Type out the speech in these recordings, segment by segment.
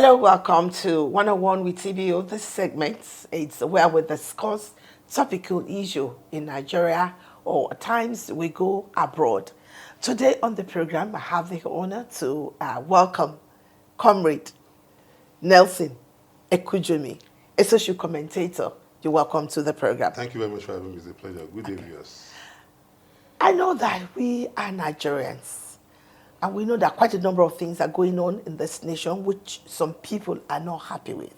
Hello, welcome to 101 with TBO. This segment it's where we discuss topical issue in Nigeria or at times we go abroad. Today on the program, I have the honor to welcome Comrade Nelson Ekujumi, a social commentator. You're welcome to the program. Thank you very much for having me. It's a pleasure. Good day, viewers. I know that we are Nigerians. And we know that quite a number of things are going on in this nation which some people are not happy with.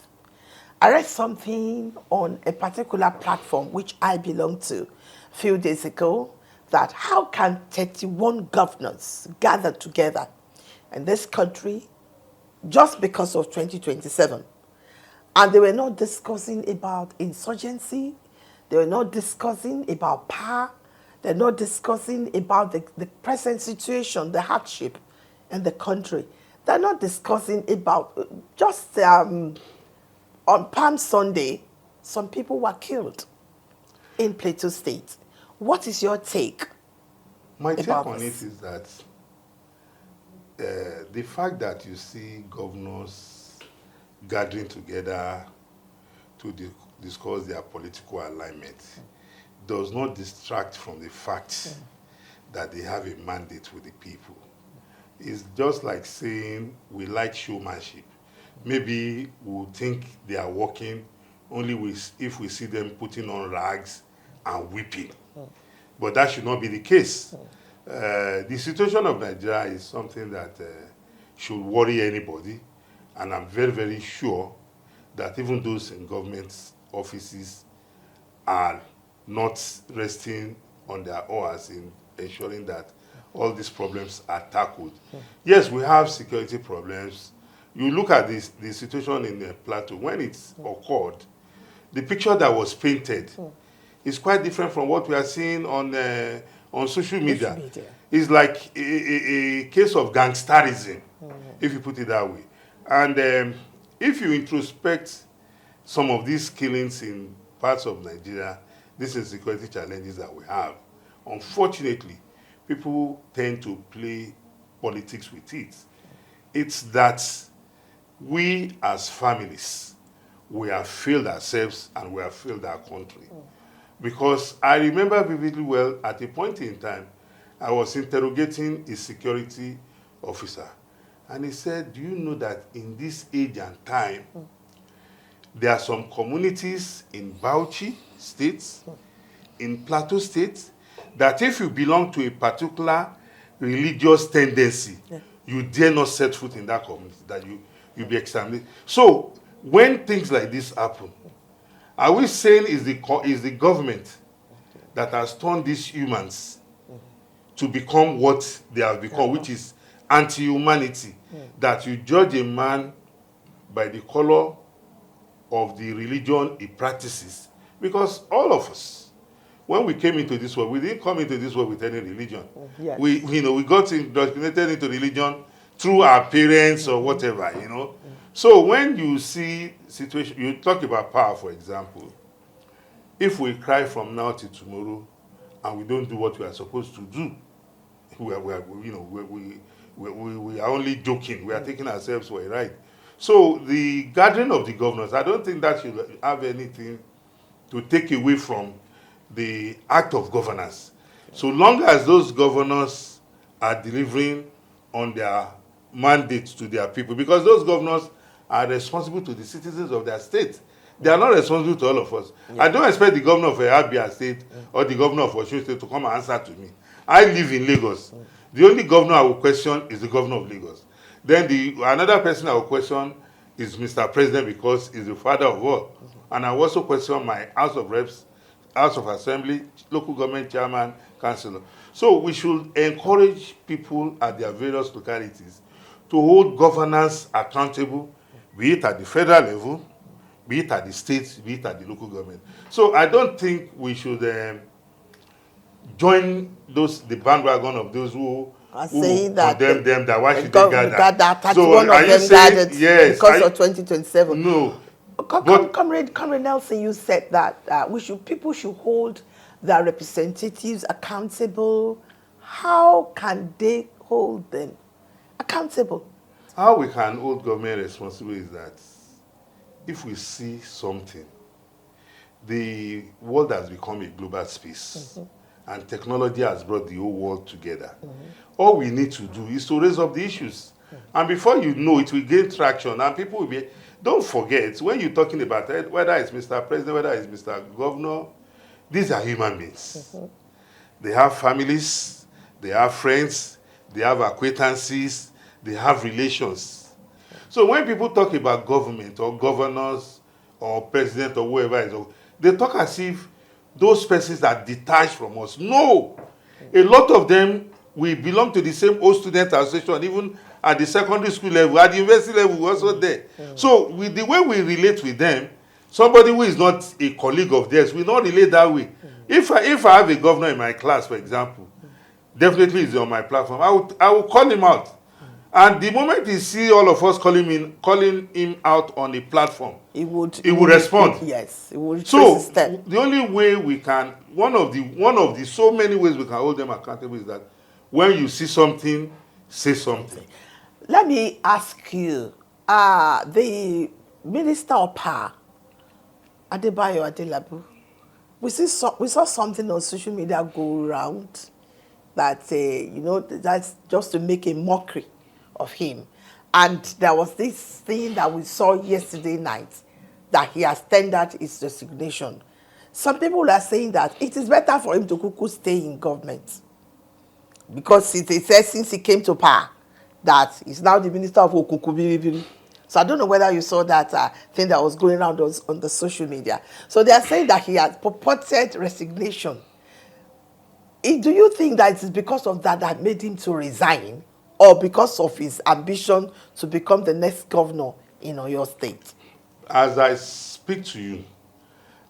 I read something on a particular platform which I belong to a few days ago that how can 31 governors gather together in this country just because of 2027? And they were not discussing about insurgency. They were not discussing about power. They're not discussing about the present situation, the hardship in the country. They're not discussing about just on Palm Sunday, some people were killed in Plateau State. What is your take? My take about on this? it is that the fact that you see governors gathering together to discuss their political alignment does not distract from the fact that they have a mandate with the people. It's just like saying we like showmanship. Maybe we'll think they are working only if we see them putting on rags and weeping. But that should not be the case. The situation of Nigeria is something that should worry anybody. And I'm very, very sure that even those in government offices are not resting on their oars in ensuring that all these problems are tackled. Yes, we have security problems. You look at the situation in the Plateau, when it occurred, the picture that was painted is quite different from what we are seeing on social media. It's like a case of gangsterism, if you put it that way. And if you introspect some of these killings in parts of Nigeria, these insecurity challenges that we have, unfortunately, people tend to play politics with it. It's that we as families, we have failed ourselves and we have failed our country. Because I remember vividly well, at a point in time, I was interrogating a security officer. And he said, do you know that in this age and time, there are some communities in Bauchi states, in Plateau states, that if you belong to a particular religious tendency, you dare not set foot in that community, that you'll be examined. So when things like this happen, are we saying is the government that has turned these humans to become what they have become, which is anti-humanity, that you judge a man by the color of the religion he practices? Because all of us, when we came into this world, we didn't come into this world with any religion. Yes. We got indoctrinated into religion through our parents or whatever. So when you see situation, you talk about power, for example. If we cry from now till tomorrow and we don't do what we are supposed to do, we are only joking. We are taking ourselves for a ride. So the gathering of the governors, I don't think that should have anything to take away from the act of governance. So long as those governors are delivering on their mandates to their people, because those governors are responsible to the citizens of their state. They are not responsible to all of us. I don't expect the governor of Abia State or the governor of Osun State to come and answer to me. I live in Lagos. The only governor I will question is the governor of Lagos. Then another person I will question is Mr. President, because he's the father of all. And I also question my House of Reps, House of Assembly, local government chairman, councillor. So we should encourage people at their various localities to hold governance accountable, be it at the federal level, be it at the state, be it at the local government. So I don't think we should join the bandwagon of those who saying that condemn them, that why should they gather. So one of them gathered because of 2027. No. Comrade Nelson, you said that people should hold their representatives accountable. How can they hold them accountable? How we can hold government responsible is that if we see something, the world has become a global space, and technology has brought the whole world together. All we need to do is to raise up the issues. And before you know it, will gain traction, and people will be. Don't forget, when you're talking about it, whether it's Mr. President, whether it's Mr. Governor, these are human beings. They have families, they have friends, they have acquaintances, they have relations. So when people talk about government or governors or president or whoever it is, they talk as if those persons are detached from us. No! A lot of them, we belong to the same old student association, even at the secondary school level, at the university level, we're also there. So with the way we relate with them, somebody who is not a colleague of theirs will not relate that way. If I have a governor in my class, for example, definitely is on my platform, I will call him out. And the moment he see all of us calling him out on a platform, he would respond. Yes, he would. So the only way we can, one of the so many ways we can hold them accountable is that when you see something, say something. Let me ask you, the Minister of Power, Adebayo Adelabu, we saw something on social media go around that that's just to make a mockery of him. And there was this thing that we saw yesterday night, that he has tendered his resignation. Some people are saying that it is better for him to stay in government, because it says since he came to power that he's now the minister of Okuku. So I don't know whether you saw that thing that was going around on the social media. So they are saying that he has purported resignation. Do you think that it is because of that made him to resign, or because of his ambition to become the next governor in Oyo State? As I speak to you,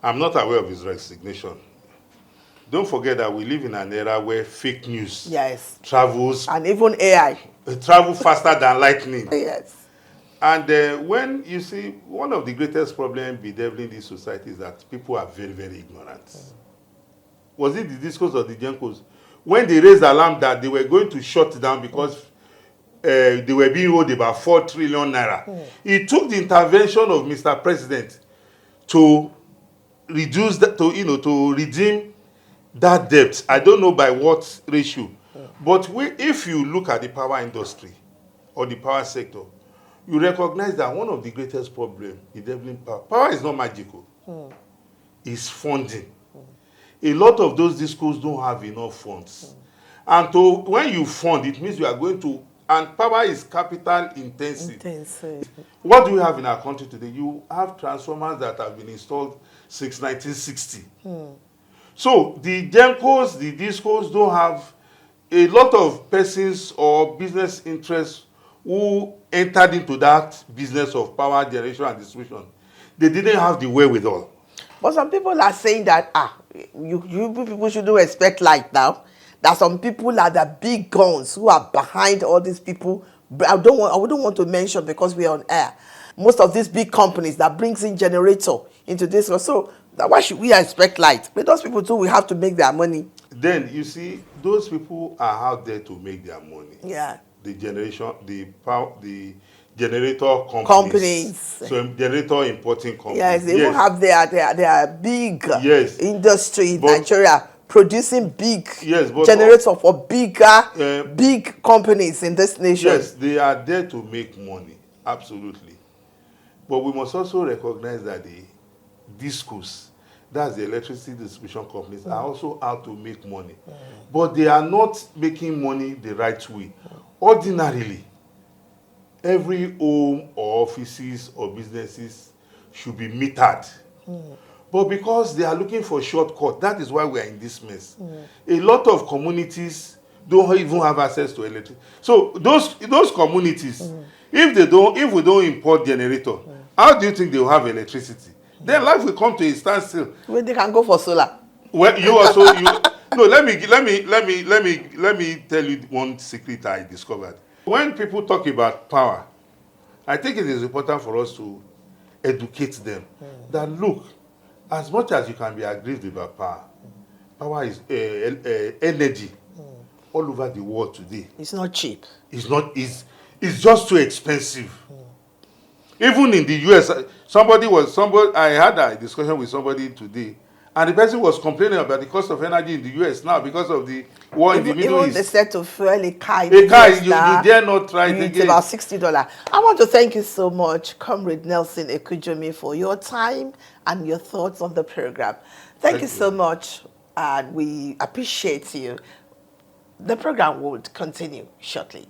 I'm not aware of his resignation. Don't forget that we live in an era where fake news travels. And even AI. Travel faster than lightning. Yes. And when you see, one of the greatest problems bedeviling this society is that people are very, very ignorant. Was it the discourse of the Genkos? When they raised the alarm that they were going to shut down because they were being owed about 4 trillion naira. It took the intervention of Mr. President to reduce that, to redeem that debt. I don't know by what ratio. But if you look at the power industry or the power sector, you recognize that one of the greatest problems in developing power is not magical. It's funding. A lot of those discos don't have enough funds. And when you fund, it means you are going to, and power is capital intensive. What do we have in our country today? You have transformers that have been installed since 1960. So the Gencos, the discos don't have a lot of persons or business interests who entered into that business of power generation and distribution. They didn't have the wherewithal. But some people are saying that you people shouldn't expect light now. That some people are the big guns who are behind all these people. I wouldn't want to mention because we are on air. Most of these big companies that brings in generator into this. So why should we expect light? But those people too, we have to make their money. Then you see, those people are out there to make their money. Yeah. The generator companies. So generator importing companies. Yes, they even have their big industry in Nigeria producing big generators for big companies in this nation. Yes, they are there to make money, absolutely. But we must also recognize that the discos, that's the electricity distribution companies, are also out to make money. But they are not making money the right way. Ordinarily, every home or offices or businesses should be metered. But because they are looking for shortcut, that is why we are in this mess. A lot of communities don't even have access to electricity. So those communities, if we don't import generator, how do you think they will have electricity? Then life will come to a standstill. Well, they can go for solar. Well, let me tell you one secret I discovered. When people talk about power, I think it is important for us to educate them that look, as much as you can be aggrieved about power is energy all over the world today. It's not cheap. It's not. It's just too expensive. Even in the US, I had a discussion with somebody today, and the person was complaining about the cost of energy in the US now because of the war in the Middle Even the East. set of fuel a car in A the car, US you now, dare not try it it's again. about $60. I want to thank you so much, Comrade Nelson Ekujumi, for your time and your thoughts on the program. Thank you Thank so you. much, and we appreciate you. The program will continue shortly.